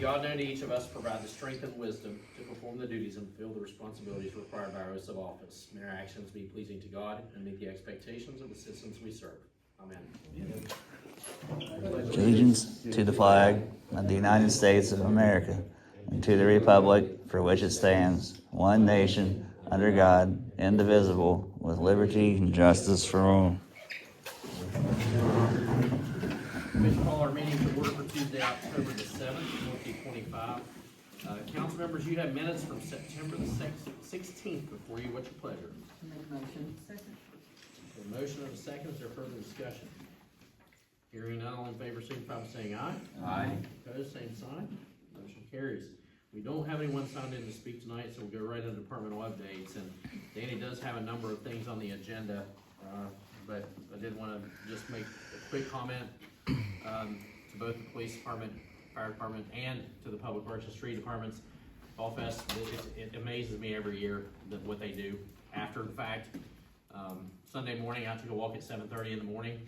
God known to each of us provide the strength and wisdom to perform the duties and fulfill the responsibilities required by our oaths of office. May our actions be pleasing to God and meet the expectations of the citizens we serve. Amen. Allegiance to the flag of the United States of America and to the republic for which it stands, one nation, under God, indivisible, with liberty and justice for all. We call our meeting to order for Tuesday, October the 7th, 2025. Council members, you have minutes from September the 16th before you. What's your pleasure? Make a motion. Second. A motion and a second. Is there further discussion? Hearing none, all in favor, signify by saying aye. Aye. Opposed, same sign. Motion carries. We don't have anyone signed in to speak tonight, so we'll go right into departmental updates. And Danny does have a number of things on the agenda, but I did want to just make a quick comment to both the police department, fire department, and to the public works and street departments. Fall Fest, it amazes me every year that what they do after the fact. Sunday morning, I took a walk at 7:30 in the morning,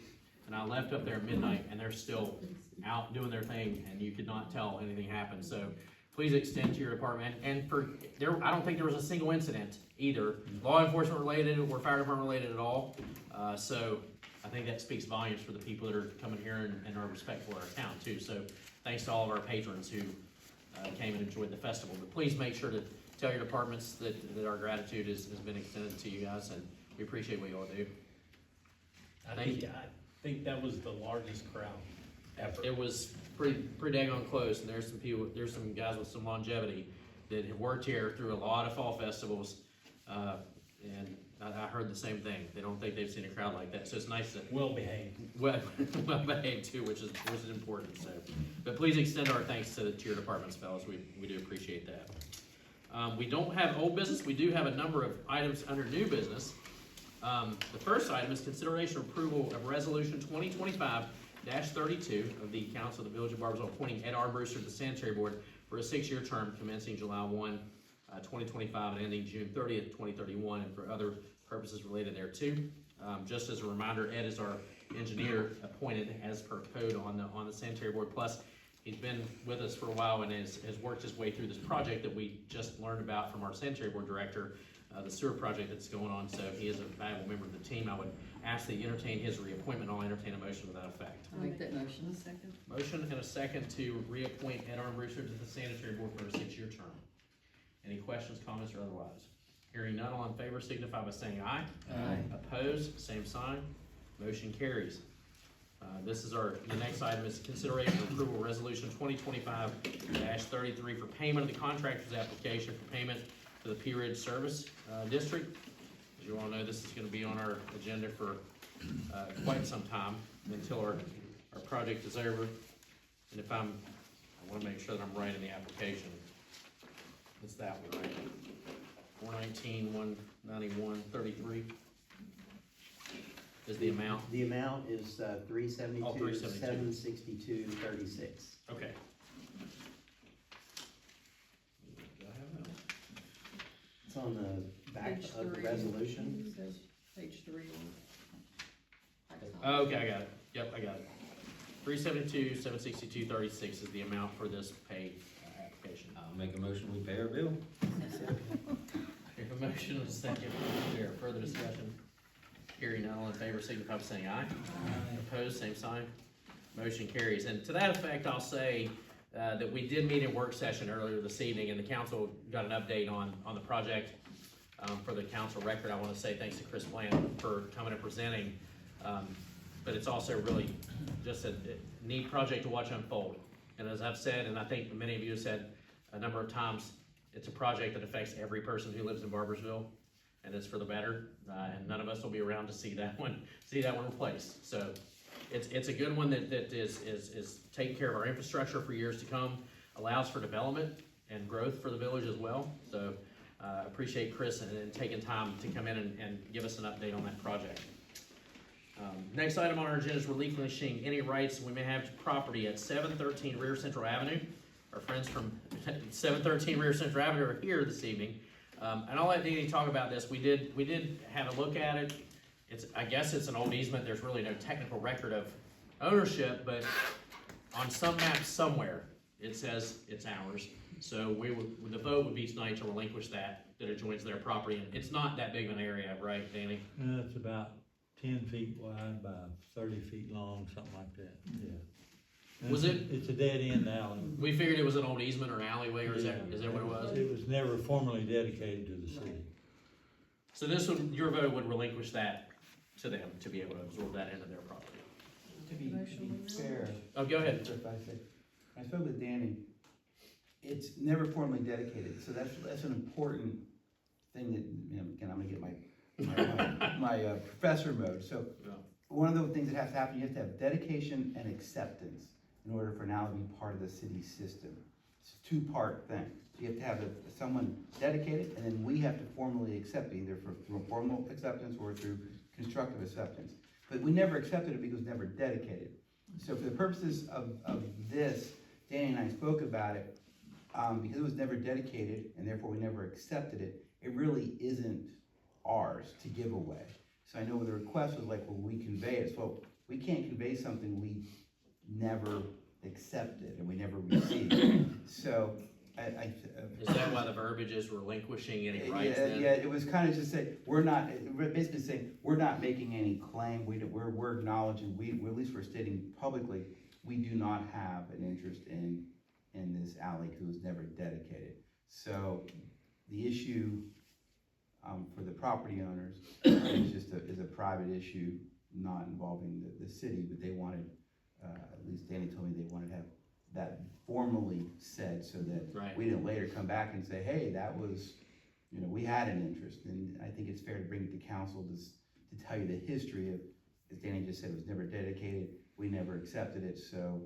and I left up there at midnight, and they're still out doing their thing, and you could not tell anything happened. So please extend to your department. And I don't think there was a single incident either, law enforcement related or fire department related at all. So I think that speaks volumes for the people that are coming here and are respectful of our town too. So thanks to all of our patrons who came and enjoyed the festival. But please make sure to tell your departments that our gratitude has been extended to you guys, and we appreciate what you all do. I think that was the largest crowd ever. It was pretty daggone close, and there's some guys with some longevity that have worked here through a lot of fall festivals, and I heard the same thing. They don't think they've seen a crowd like that, so it's nice that Well behaved. well behaved too, which is important. So, but please extend our thanks to your departments, fellas. We do appreciate that. We don't have old business. We do have a number of items under new business. The first item is consideration of approval of resolution 2025-32 of the Council of the Village of Barboursville appointing Ed Armbruster to the Sanitary Board for a 6-year term commencing July 1, 2025 and ending June 30th, 2031, and for other purposes related thereto. Just as a reminder, Ed is our engineer appointed as per code on the Sanitary Board. Plus, he's been with us for a while and has worked his way through this project that we just learned about from our Sanitary Board director, the sewer project that's going on. So he is a valuable member of the team. I would ask that you entertain his reappointment. I'll entertain a motion to that effect. I'll make that motion. Second. Motion and a second to reappoint Ed Armbruster to the Sanitary Board for a 6-year term. Any questions, comments, or otherwise? Hearing none, all in favor signify by saying aye. Aye. Opposed, same sign. Motion carries. The next item is consideration of approval resolution 2025-33 for payment of the contractor's application for payment to the P Ridge Service District. As you all know, this is going to be on our agenda for quite some time until our project is over. And I want to make sure that I'm right in the application. It's that one, right? 419-191-33 is the amount. The amount is $372, Oh, $372. $762.36. Okay. Do I have that? It's on the back Page of the 3. resolution. It says page 3. Oh, okay, I got it. Yep, I got it. $372,762.36 is the amount for this pay application. I'll make a motion, we pay our bill. We have a motion and a second. Is there further discussion? Hearing none, all in favor signify by saying aye. Opposed, same sign. Motion carries. And to that effect, I'll say that we did meet in work session earlier this evening, and the council got an update on the project. For the council record, I want to say thanks to Chris Bland for coming and presenting. But it's also really just a neat project to watch unfold. And as I've said, and I think many of you have said a number of times, it's a project that affects every person who lives in Barboursville, and it's for the better. And none of us will be around to see that one replaced. So it's a good one that is taking care of our infrastructure for years to come, allows for development and growth for the village as well. So appreciate Chris and taking time to come in and give us an update on that project. Next item on our agenda is relinquishing any rights we may have to property at 713 Rear Central Avenue. Our friends from 713 Rear Central Avenue are here this evening. And I'll let Danny talk about this. We did have a look at it. I guess it's an old easement. There's really no technical record of ownership, but on some maps somewhere, it says it's ours. So the vote would be tonight to relinquish that it joins their property, and it's not that big of an area, right, Danny? It's about 10 feet wide by 30 feet long, something like that, yeah. And Was it's a dead end alley. We figured it was an old easement or alleyway, or is that what it was? It was never formally dedicated to the city. So your vote would relinquish that to them to be able to absorb that into their property. To be fair, Oh, go ahead. if I spoke with Danny, it's never formally dedicated, so that's an important thing that, again, I'm gonna get my professor mode. So Yeah. one of the things that has to happen, you have to have dedication and acceptance in order for now to be part of the city system. It's a two-part thing. So you have to have someone dedicated, and then we have to formally accept it, either through formal acceptance or through constructive acceptance. But we never accepted it because it was never dedicated. So for the purposes of this, Danny and I spoke about it, because it was never dedicated, and therefore we never accepted it, it really isn't ours to give away. So I know the request was like, well, we convey it. So we can't convey something we never accepted and we never received. So Is that why the verbiage is relinquishing any rights then? yeah, it was kind of just saying, we're basically saying, we're not making any claim, we're acknowledging, at least we're stating publicly, we do not have an interest in this alley because it was never dedicated. So the issue, for the property owners is a private issue, not involving the city, but they wanted, at least Danny told me they wanted to have that formally said so that we didn't later come back and say, hey, that was, we had an interest. And I think it's fair to bring it to council to tell you the history of, as Danny just said, it was never dedicated, we never accepted it, so,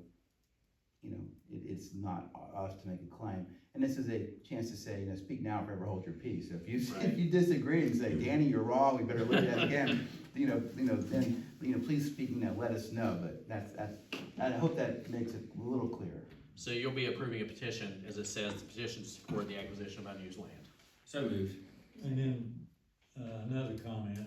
it's not us to make a claim. And this is a chance to say, speak now or forever hold your peace. So if you disagree and say, Danny, you're wrong, we better look at it again, then, please speak, let us know. But I hope that makes it a little clearer. So you'll be approving a petition, as it says, the petition to support the acquisition of unused land. So moved. And then, another comment,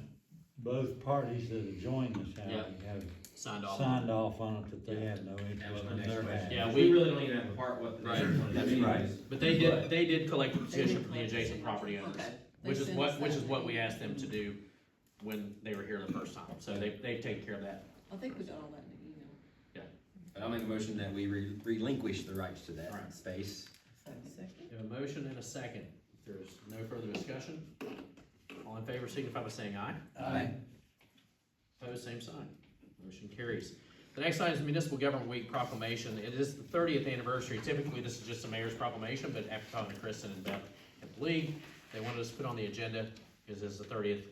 both parties that have joined this alley have Signed off. signed off on it that they have no interest in their half. Yeah, We really don't even have a part what the. Right. That's right. But they did collect a petition from the adjacent property owners, Okay. which is They what sent us that. we asked them to do when they were here the first time. So they've taken care of that. I think we got all that in the email. I'll make a motion that we relinquish the rights to that Right. space. Second. We have a motion and a second. If there's no further discussion, all in favor signify by saying aye. Aye. Opposed, same sign. Motion carries. The next item is Municipal Government Week proclamation. It is the 30th anniversary. Typically, this is just a mayor's proclamation, but after talking to Kristen and Beth at the league, they wanted us to put on the agenda because it's the 30th,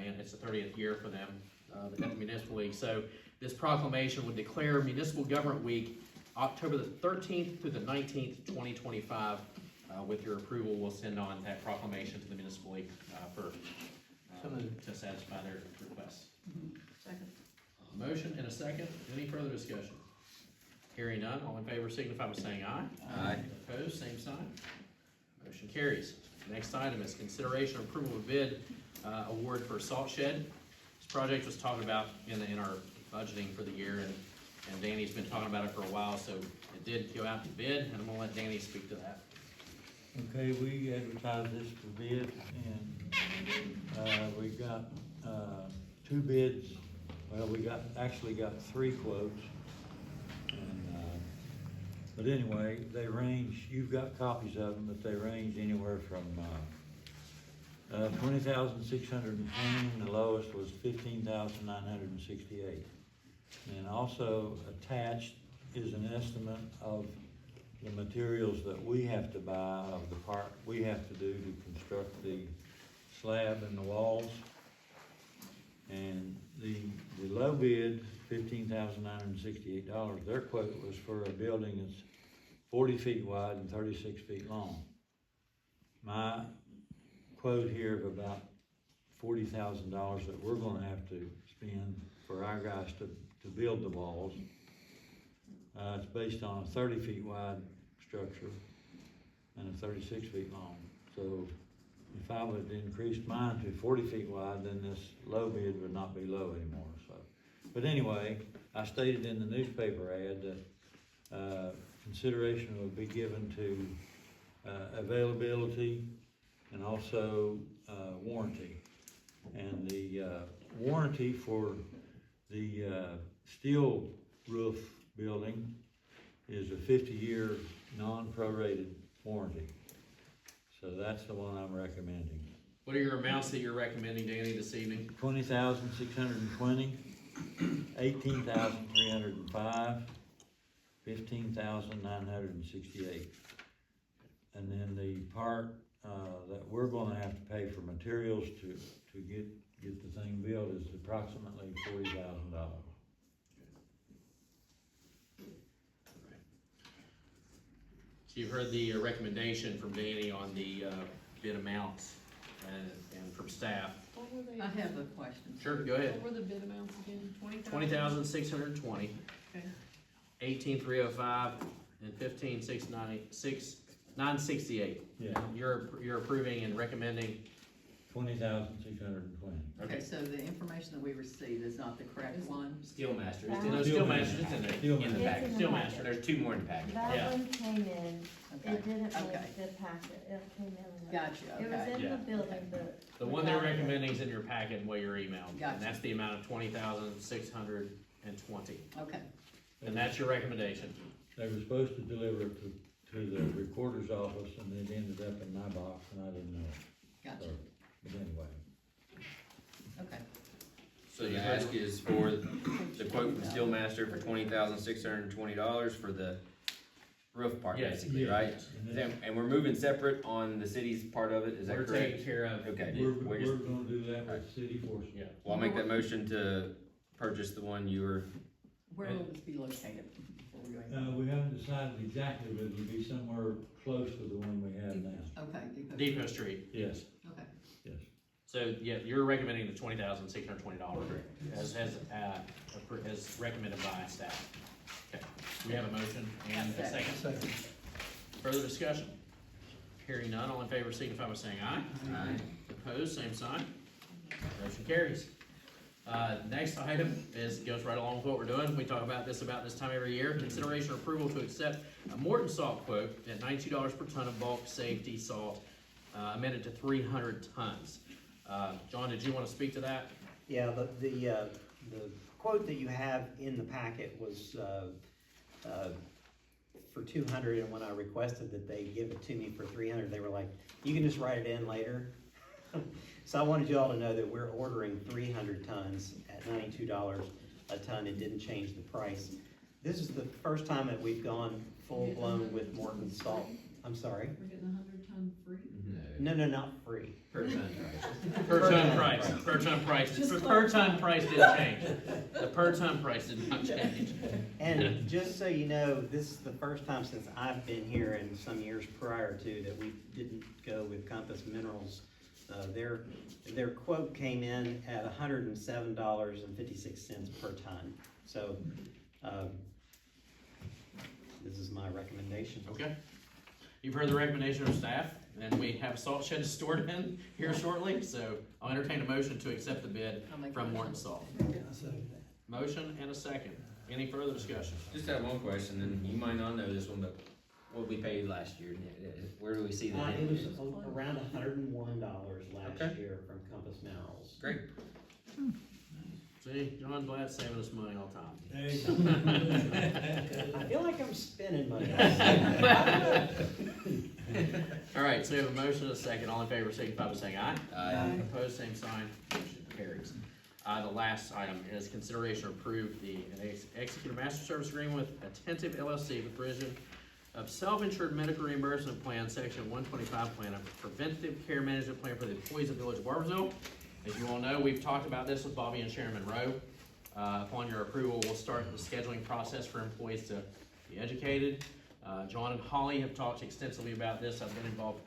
and it's the 30th year for them at the Municipal League. So this proclamation would declare Municipal Government Week October the 13th through the 19th, 2025. With your approval, we'll send on that proclamation to the Municipal League to satisfy their requests. Second. Motion and a second. Any further discussion? Hearing none, all in favor signify by saying aye. Aye. Opposed, same sign. Motion carries. Next item is consideration of approval of bid award for salt shed. This project was talked about in our budgeting for the year, and Danny's been talking about it for a while, so it did go out to bid, and I'm gonna let Danny speak to that. Okay, we advertised this for bid, and we got two bids. Well, we actually got three quotes. And, but anyway, they range, you've got copies of them, but they range anywhere from 20,620, and the lowest was 15,968. And also attached is an estimate of the materials that we have to buy, of the part we have to do to construct the slab and the walls. And the low bid, $15,968, their quote was for a building that's 40 feet wide and 36 feet long. My quote here of about $40,000 that we're gonna have to spend for our guys to build the walls. It's based on a 30 feet wide structure and a 36 feet long. So if I would increase mine to 40 feet wide, then this low bid would not be low anymore, so. But anyway, I stated in the newspaper ad that consideration will be given to, availability and also, warranty. And the, warranty for the, steel roof building is a 50-year non-prorated warranty. So that's the one I'm recommending. What are your amounts that you're recommending, Danny, this evening? 20,620, 18,305, 15,968. And then the part, that we're gonna have to pay for materials to get the thing built is approximately $40,000. So you've heard the recommendation from Danny on the bid amounts and from staff. What were they? I have a question. Sure, go ahead. What were the bid amounts again? 20,620, Okay. 18,305, and 15,968. Yeah, You're approving and recommending. 20,620. Okay, so the information that we received is not the correct one? Steelmaster, No, it's Steelmaster, it's in there. Steelmaster. in the package. It's in the package. There's two more in the package. Yeah. That one came in, Okay, it didn't okay. make the packet, it came in. Gotcha, It was okay. in Yeah. the building, but. The one they're recommending is in your packet and what you're emailed. Gotcha. And that's the amount of 20,620. Okay, And that's your recommendation. They were supposed to deliver it to the recorder's office, and it ended up in my box, and I didn't know. gotcha, So, but anyway. okay. So the ask is for the quote from Steelmaster for $20,620 for the roof part, Yes. basically, right? And Is then that- And we're moving separate on the city's part of it, is that We're correct? taking care of. Okay. we're We're just- gonna do that with city forces. Yeah. Well, I'll make that motion to purchase the one you were, Where will this be located? Before we go any further? We haven't decided exactly, but it'll be somewhere close to the one we have now. Okay, Depot Street. Yes, okay, yes. So, yeah, you're recommending the $20,620 as recommended by staff. Okay, we have a motion and a second. Further discussion? Hearing none, all in favor signify by saying aye. Aye. Opposed, same sign. Motion carries. Next item goes right along with what we're doing. We talk about this time every year. Consideration or approval to accept a Morton salt quote at $92 per ton of bulk safety salt, amended to 300 tons. John, did you want to speak to that? Yeah, the quote that you have in the packet was, for 200, and when I requested that they give it to me for 300, they were like, you can just write it in later. So I wanted you all to know that we're ordering 300 tons at $92 a ton. It didn't change the price. This is the first time that we've gone full-blown with Morton salt. I'm sorry? We're getting 100-ton free? No, not free. per ton, right? Per ton price, per ton price, the per ton price didn't change. The per ton price did not change. And just so you know, this is the first time since I've been here and some years prior to that we didn't go with Compass Minerals. Their quote came in at $107.56 per ton. So, this is my recommendation. Okay. You've heard the recommendation of staff, and we have salt shed stored in here shortly, so I'll entertain a motion to accept the bid I'll make a from motion. Morton Salt. Motion and a second. Any further discussion? Just have one question, and you might not know this one, but what we paid last year, where do we see that? It was around $101 last Okay. year from Compass Minerals. Great. See, John Blatt's saving us money all the time. I feel like I'm spending money. All right, so we have a motion and a second. All in favor, signify by saying aye. Aye. Opposed, same sign. Motion carries. The last item is consideration to approve the execute a master service agreement with Attentive LLC with provision of self-insured medical reimbursement plan, section 125 plan, a preventative care management plan for the employees of Village of Barboursville. As you all know, we've talked about this with Bobby and Sharon Monroe. Upon your approval, we'll start the scheduling process for employees to be educated. John and Holly have talked extensively about this. I've been involved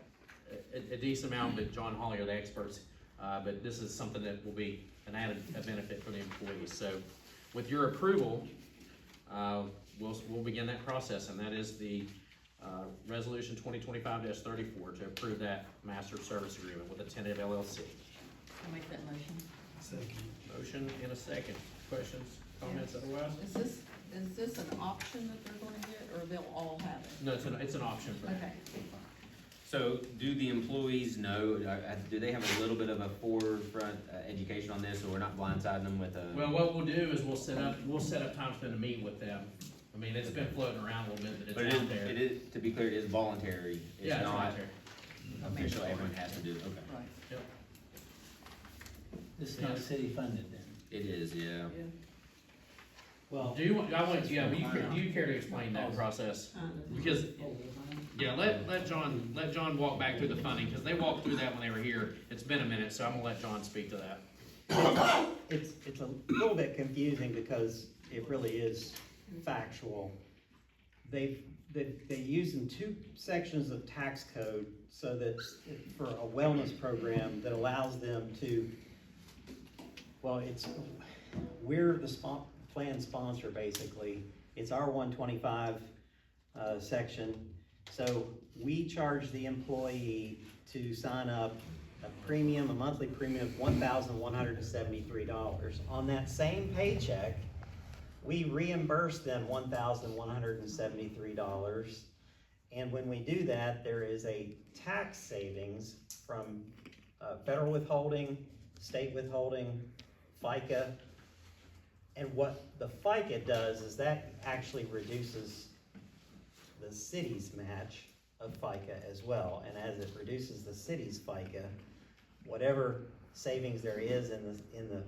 a decent amount, but John and Holly are the experts. But this is something that will be an added benefit for the employees. So with your approval, we'll begin that process, and that is the resolution 2025-34 to approve that master service agreement with Attentive LLC. I'll make that motion. Motion and a second. Questions, comments, otherwise? Is this an option that they're gonna get, or they'll all have it? No, it's an option for them. Okay. So do the employees know, do they have a little bit of a forefront education on this, so we're not blindsiding them with a? Well, what we'll do is we'll set up time for them to meet with them. I mean, it's been floating around a little bit, But but it's out there. it is, to be clear, it is voluntary. It's Yeah, it's not voluntary. official, everyone has to do it, okay. Right. This is not city funded then? It is, yeah. Well, Do you want, do you care to explain that process? Because, yeah, let John walk back through the funding, because they walked through that when they were here. It's been a minute, so I'm gonna let John speak to that. it's a little bit confusing because it really is factual. They're using two sections of tax code so that for a wellness program that allows them to, well, we're the plan sponsor basically. It's our 125 section. So we charge the employee to sign up a monthly premium of $1,173. On that same paycheck, we reimburse them $1,173. And when we do that, there is a tax savings from federal withholding, state withholding, FICA. And what the FICA does is that actually reduces the city's match of FICA as well. And as it reduces the city's FICA, whatever savings there is in the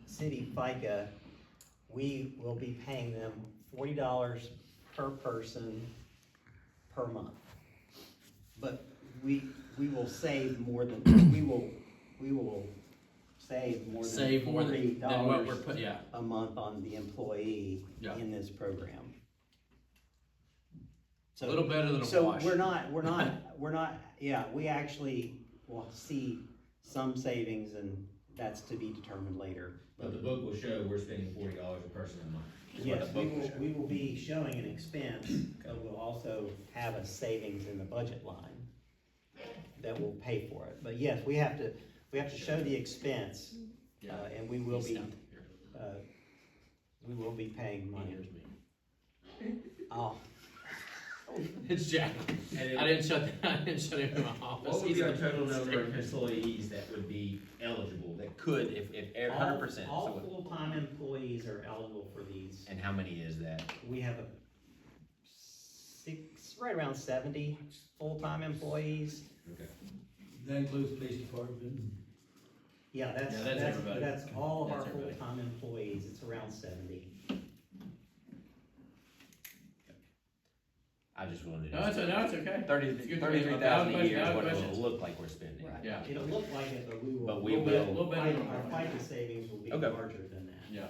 city FICA, we will be paying them $40 per person per month. But we will save more than, we will save more than than what we're $40 yeah. a month on the employee Yeah. in this program. A little better than a So wash. we're not, yeah, we actually will see some savings, and that's to be determined later. But the book will show we're spending $40 a person a month. Yes, we will be showing an expense, but we'll also have a savings in the budget line that will pay for it. But yes, we have to show the expense, and we will be paying money. Oh. It's Jack. I didn't shut him in my office. What would be our total number of employees that would be eligible, that could, if 100%? All full-time employees are eligible for these. And how many is that? We have right around 70 full-time employees. Okay. That includes police department? Yeah, that's everybody. that's all of our That's everybody. full-time employees. It's around 70. I just wanted to. No, it's okay. 33,000 a year is Valid what it questions. will look like we're spending. Right. Yeah. It'll look like it, but we will. But we will. Our FICA savings will be Okay. larger than that. Yeah.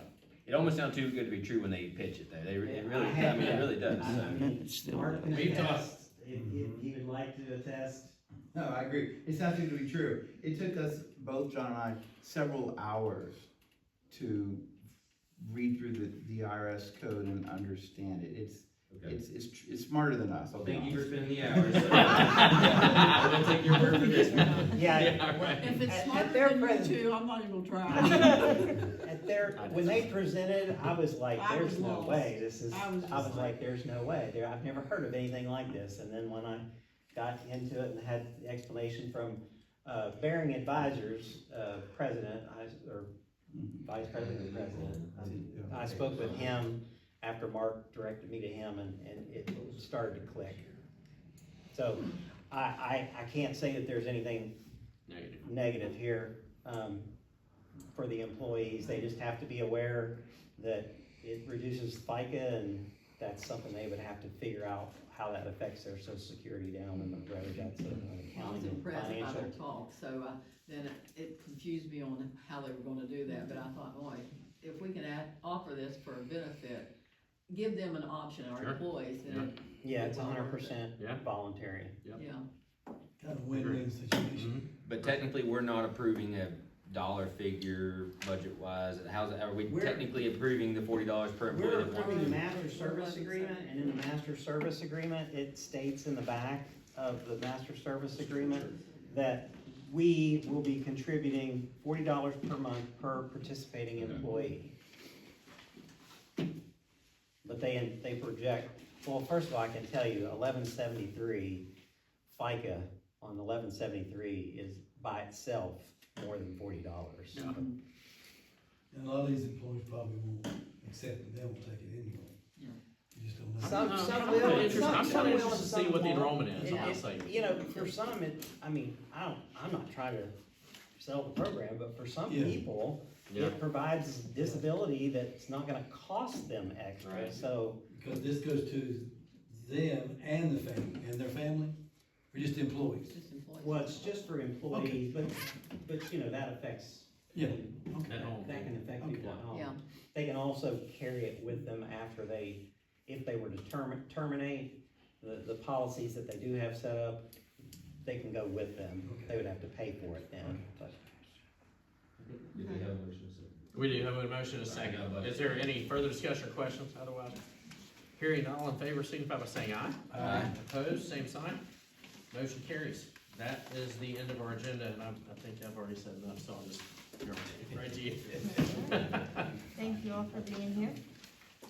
It almost sounds too good to be true when they pitch it though. It really, it really does. Mark can We've talked- attest, if he would like to attest. No, I agree. It sounds too good to be true. It took us, both John and I, several hours to read through the IRS code and understand it. It's smarter than us. I'll be Thank you for honest. spending the hours. I'm gonna take your word for this one. Yeah. right. If it's At smarter their than you present- two, I'm not even gonna try. When they presented, I was like, I there's was no lost. way, this is, I was just I was like- like, there's no way, I've never heard of anything like this, and then when I got into it and had the explanation from, Bearing Advisors, president, or vice president or president, I spoke with him after Mark directed me to him, and it started to click. So, I can't say that there's anything negative here, for the employees. They just have to be aware that it reduces FICA, and that's something they would have to figure out how that affects their social security down in the road. That's an I was accounting and impressed by financial. their talk, so then it confused me on how they were gonna do that, but I thought, boy, if we can offer this for a benefit, give them an option, our Sure. employees, then, Yeah, it's 100% Yeah. voluntary. yeah. Kind of win-win situation. But technically, we're not approving a dollar figure budget-wise. Are we We're- technically approving the $40 per employee? We're that wants approving the to- master service agreement, and in the master service agreement, it states in the back of the master service agreement that we will be contributing $40 per month per participating employee. But they project Well, first of all, I can tell you, 1173 FICA on 1173 is by itself more than $40. And a lot of these employees probably won't accept it, they won't take it anyway. Yeah. You just don't know. Some I'm will, kinda interested- some I'm will, kinda and interested to see some what the won't. enrollment is, It- I'll say. You know, for some, I mean, I'm not trying to sell the program, but for some Yeah. people, Yeah. it provides disability that's not gonna cost them extra, Right. so. Because this goes to them and the family, and their family, or just employees? Just employees. Well, it's just for employees, but you know, that affects. Yeah. At home. That can affect people at home. Yeah. They can also carry it with them after if they were to terminate the policies that they do have set up, they can go with them. Okay. They would have to pay for it then, but. Did we have a motion? We do have a motion and a second. Is there any further discussion or questions otherwise? Hearing none, all in favor, signify by saying aye. Aye. Opposed, same sign. Motion carries. That is the end of our agenda, and I think I've already said enough, so I'll just go right to you. Thank you all for being here.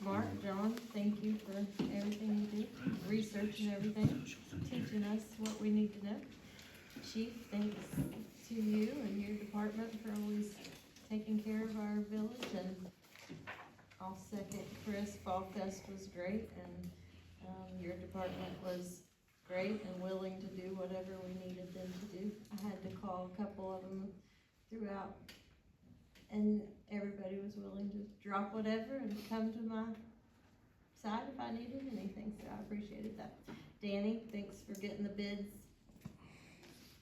Mark, John, thank you for everything you do, research and everything, teaching us what we need to know. Chief, thanks to you and your department for always taking care of our village, and I'll second Chris, Fall Fest was great, and, your department was great and willing to do whatever we needed them to do. I had to call a couple of them throughout, and everybody was willing to drop whatever and come to my side if I needed anything, so I appreciated that. Danny, thanks for getting the bids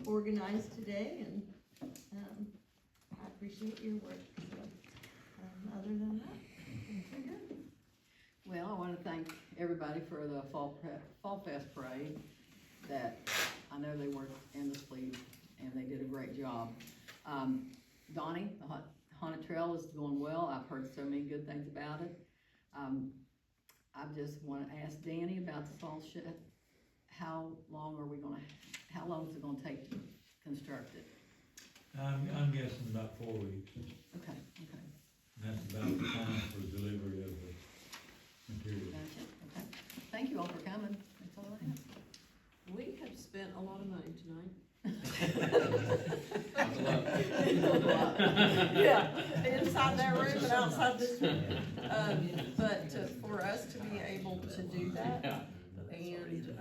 organized today, and, I appreciate your work, so, other than that, we're good. Well, I wanna thank everybody for the Fall Fest parade, that I know they worked endlessly, and they did a great job. Donnie, the Haunted Trail is going well, I've heard so many good things about it. I just wanna ask Danny about the salt shed. How long is it gonna take to construct it? I'm guessing about 4 weeks. Okay. And that's about the time for delivery of the material. Gotcha, okay. Thank you all for coming, that's all I have. We have spent a lot of money tonight. Yeah, inside that room and outside this room. But for us to be able to do that and,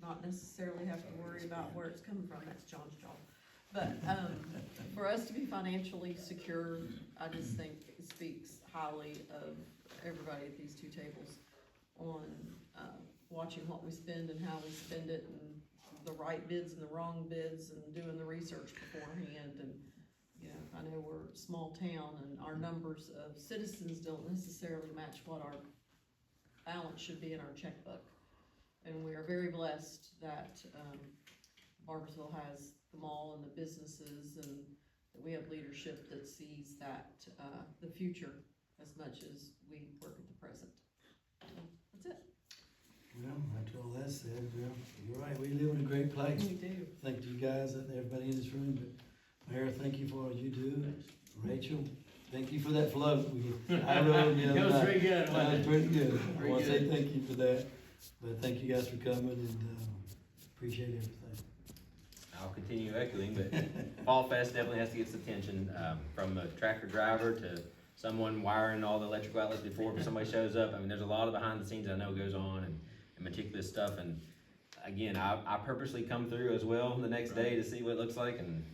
not necessarily have to worry about where it's coming from, that's John's job. But, for us to be financially secure, I just think it speaks highly of everybody at these two tables on, watching what we spend and how we spend it, and the right bids and the wrong bids, and doing the research beforehand. And, you know, I know we're a small town, and our numbers of citizens don't necessarily match what our balance should be in our checkbook. And we are very blessed that, Barboursville has the mall and the businesses, and that we have leadership that sees that, the future as much as we work at the present. So, that's it. Well, after all that said, well, you're right, we live in a great place. We do. Thank you guys and everybody in this room, but Mayor, thank you for all you do. Rachel, thank you for that float. I rode the other That was night. pretty good, That wasn't was it? pretty good. I Pretty wanna say good. thank you for that, but thank you guys for coming, and, appreciate everything. I'll continue echoing, but Fall Fest definitely has to get some attention, from a tractor driver to someone wiring all the electrical outlets before somebody shows up. I mean, there's a lot of behind the scenes I know goes on, and meticulous stuff, and again, I purposely come through as well the next day to see what it looks like, and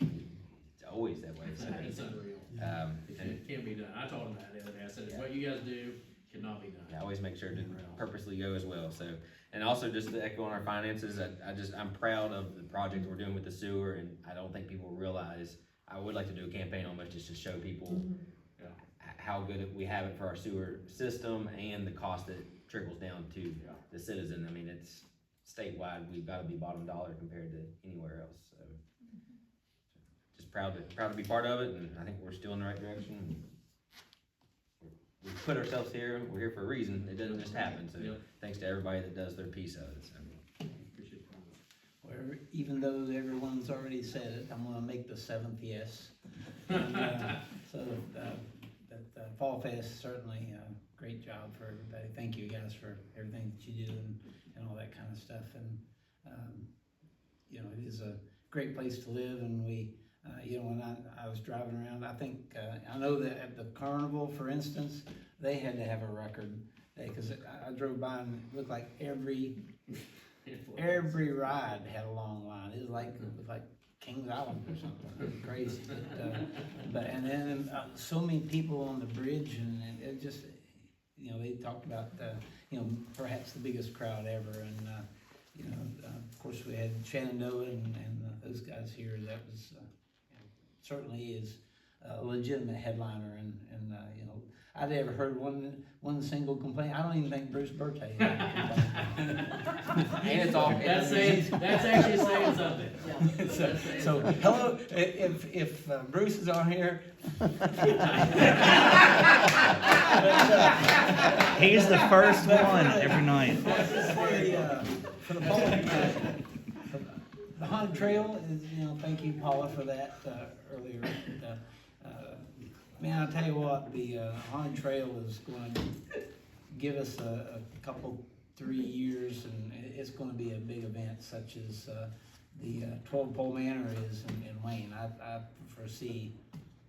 it's always that way, so. It's unreal. And It can't be done. I told him that the other day. I said, what you guys do cannot be done. I always make sure to purposely go as well, so. And also, just to echo on our finances, I'm proud of the project we're doing with the sewer, and I don't think people realize, I would like to do a campaign almost just to show people how good we have it for our sewer system, and the cost that trickles down to the citizen. I mean, it's statewide, we've gotta be bottom dollar compared to anywhere else, so. Just proud to be part of it, and I think we're still in the right direction. We put ourselves here, we're here for a reason, it doesn't just happen, so thanks to everybody that does their piece of it, so. Appreciate it. Well, even though everyone's already said it, I'm gonna make the seventh yes. And, so, that Fall Fest certainly, great job for everybody. Thank you guys for everything that you do and all that kind of stuff. And, you know, it is a great place to live, and we, you know, when I was driving around, I think, I know that at the carnival, for instance, they had to have a record day, because I drove by and it looked like every ride had a long line. It was like Kings Island or something. It was crazy. But and then so many people on the bridge, and it just, you know, they talked about, you know, perhaps the biggest crowd ever. And, you know, of course we had Shenandoah and those guys here. That was, certainly is a legitimate headliner. And you know, I've never heard one single complaint. I don't even think Bruce Birch had any complaint. And it's all. That's actually saying something. So hello, if Bruce is on here. He's the first one every night. For the the haunted trail is, you know, thank you, Paula, for that earlier. Man, I'll tell you what, the haunted trail is going to give us a couple, 3 years, and it's going to be a big event, such as the 12-Pole Manor is in Wayne. I foresee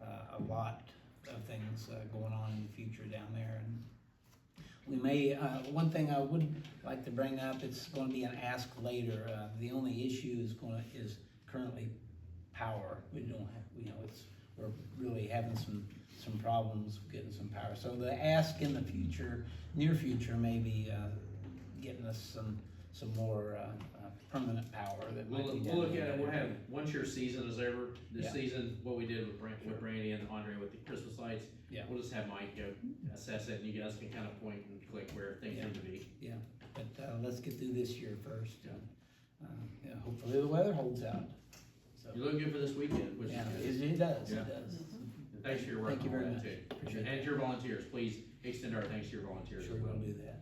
a lot of things going on in the future down there. And we may, one thing I would like to bring up, it's going to be an ask later. The only issue is currently power. We don't have, you know, we're really having some problems getting some power. So the ask in the future, near future, maybe getting us some more permanent power that might be. We'll look at it. We'll have, once your season is over, this Yeah. season, what we did with Brandy and Andre with the Christmas lights, Yeah. we'll just have Mike go assess it, and you guys can kind of point and click where things Yeah. need to be. Yeah, but let's get through this year first. Yeah, hopefully the weather holds out. So, You look good for this weekend, which yeah, is good. it does, Yeah. it does. And thanks for your work Thank you on all very that much. too. Appreciate And your volunteers, please extend our thanks to your volunteers Sure as well. we'll do that.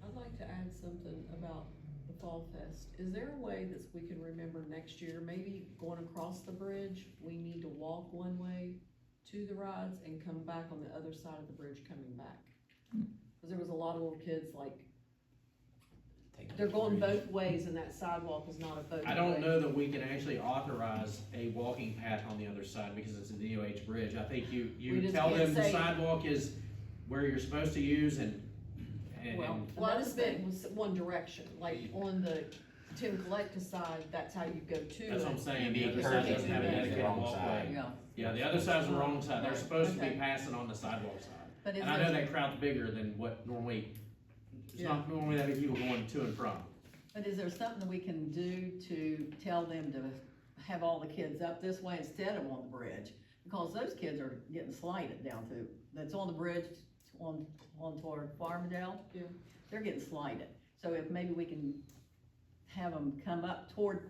I'd like to add something about the Fall Fest. Is there a way that we can remember next year, maybe going across the bridge, we need to walk one way to the rides and come back on the other side of the bridge coming back? Cause there was a lot of little kids, like, they're going both ways and that sidewalk is not a both way. I don't know that we can actually authorize a walking path on the other side because it's a DOH bridge. I think We you just tell can't them the say- sidewalk is where you're supposed to use and Well, another thing was one direction, like on the Tim Collector side, that's how you go to. that's what I'm it. saying, the You other need side to doesn't have a use the dedicated wrong walkway. side. Yeah. Yeah, the other side's the wrong side, they're Right, supposed to be okay. passing on the sidewalk side. But is And I know there, that crowd's bigger than what normally, it's Yeah. not normally that many people going to and from. but is there something we can do to tell them to have all the kids up this way instead of on the bridge? Because those kids are getting slighted down to, that's on the bridge on toward Farmingdale. Yeah. They're getting slighted. So if maybe we can have them come up toward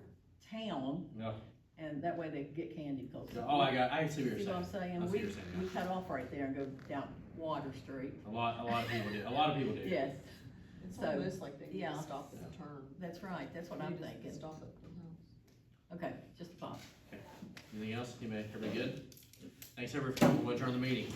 town, Yeah. and that way they can get candy, because. Oh, I see what See you're what I'm saying. saying? I see what you're saying, We yeah. cut off right there and go down Water Street. A lot of people do, a lot of people do. Yes, It's So, almost like they need yeah. to stop at the turn. that's right, that's what They I'm need to thinking. Stop at the house. Okay, just a thought. Anything else? Everybody good? Thanks everybody, we'll adjourn the meeting.